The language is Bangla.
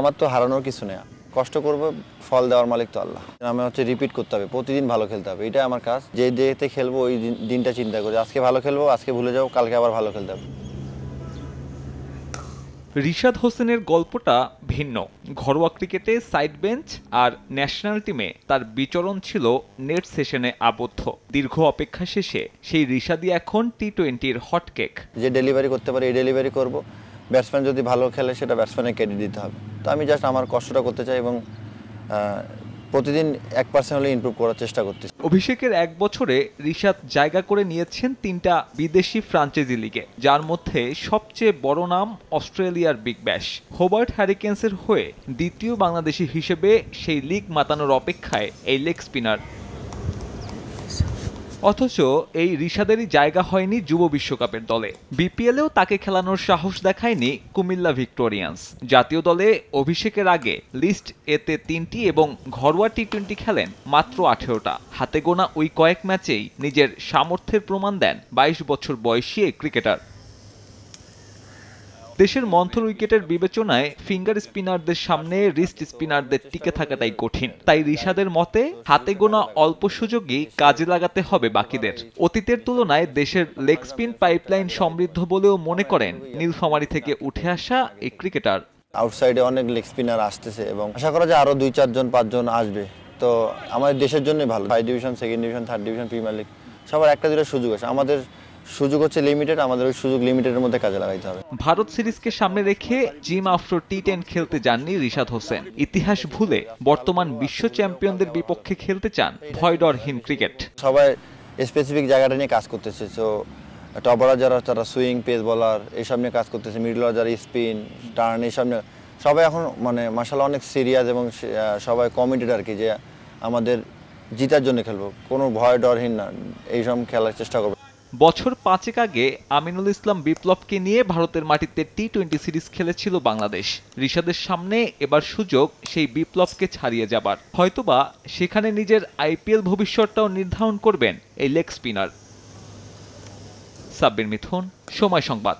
আমার তো হারানোর কিছু নেই, কষ্ট করব, ফল দেওয়ার মালিক তো আল্লাহ। আমি রিপিট করতে হবে, প্রতিদিন ভালো খেলতে হবে, এটাই আমার কাজ। যে ডেতে খেলবো ওই দিনটা চিন্তা করি, আজকে ভালো খেলবো, আজকে ভুলে যাবো, কালকে আবার ভালো খেলতে হবে। রিশাদ হোসেনের গল্পটা ভিন্ন। ঘরোয়া ক্রিকেটে সাইড বেঞ্চ আর ন্যাশনাল টিমে তার বিচরণ ছিল নেট সেশনে আবদ্ধ। দীর্ঘ অপেক্ষা শেষে সেই রিশাদই এখন টি-20-র হটকেক। যে ডেলিভারি করতে পারি এই ডেলিভারি করব, ব্যাটসম্যান যদি ভালো খেলে সেটা ব্যাটসম্যানের ক্রেডিট দিতে হবে। তো আমি জাস্ট আমার কষ্টটা করতে চাই এবং প্রতিদিন 1% হলে ইমপ্রুভ করার চেষ্টা করতেছি। অভিষেকের এক বছরে রিশাদ জায়গা করে নিয়েছেন 3টা বিদেশি ফ্রাঞ্চাইজি লিগে, যার মধ্যে সবচেয়ে বড় নাম অস্ট্রেলিয়ার বিগ ব্যাশ। হোবার্ট হ্যারিকেন্সের হয়ে দ্বিতীয় বাংলাদেশি হিসেবে সেই লিগ মাতানোর অপেক্ষায় এই লেগ স্পিনার। অথচ এই রিশাদেরই জায়গা হয়নি যুব বিশ্বকাপের দলে। বিপিএলেও তাকে খেলানোর সাহস দেখায়নি কুমিল্লা ভিক্টোরিয়ান্স। জাতীয় দলে অভিষেকের আগে লিস্ট এতে 3টি এবং ঘরোয়া টি-20 খেলেন মাত্র 18টা। হাতে গোনা ওই কয়েক ম্যাচেই নিজের সামর্থ্যের প্রমাণ দেন 22 বছর বয়সী এই ক্রিকেটার। দেশের মন্থর উইকেটের বিবেচনায় ফিঙ্গার স্পিনারদের সামনে রিস্ট স্পিনারদের টিকে থাকাটাই কঠিন। তাই রিশাদের মতে হাতে গোনা অল্প সুযোগই কাজে লাগাতে হবে বাকিদের। অতীতের তুলনায় দেশের লেগ স্পিন পাইপলাইন সমৃদ্ধ বলেও মনে করেন নীলফামারী থেকে উঠে আসা এই ক্রিকেটার। আউটসাইডে অনেক লেগ স্পিনার আসতেছে এবং আশা করা যায় আরও 2-4 জন 5 জন আসবে। তো আমাদের দেশের জন্যই ভালো। 5 division, 2nd division, 3rd division, premier league সবার একটা দুটো সুযোগ আছে। আমাদের সুযোগ হচ্ছে লিমিটেড, আমাদের ওই সুযোগ লিমিটেডের মধ্যে কাজে লাগাইতে হবে। ভারত সিরিজকে সামনে রেখে জিম আফটার টি10 খেলতে যাননি রিশাদ হোসেন। ইতিহাস ভুলে বর্তমান বিশ্ব চ্যাম্পিয়নদের বিপক্ষে খেলতে চান ভয়ডরহীন ক্রিকেট। সবাই স্পেসিফিক জায়গাটা নিয়ে কাজ করতেছে। সো টপাররা যারা তারা সুইং, পেস বলার এইসব নিয়ে কাজ করতেছে, মিডলার যারা স্পিন, টার্ন এইসব নিয়ে সবাই এখন মাশাআল্লাহ অনেক সিরিয়াস এবং সবাই কমিটেড আর কি, যে আমাদের জিতার জন্য খেলবো, কোনো ভয় ডরহীন না, এইসব খেলার চেষ্টা করবো। বছর 5 আগে আমিনুল ইসলাম বিপ্লবকে নিয়ে ভারতের মাটিতে টি-20 সিরিজ খেলেছিল বাংলাদেশ। রিশাদের সামনে এবার সুযোগ সেই বিপ্লবকে ছাড়িয়ে যাবার। হয়তোবা সেখানে নিজের আইপিএল ভবিষ্যৎটাও নির্ধারণ করবেন এই লেগ স্পিনার। সাব্বির মিথুন, সময় সংবাদ।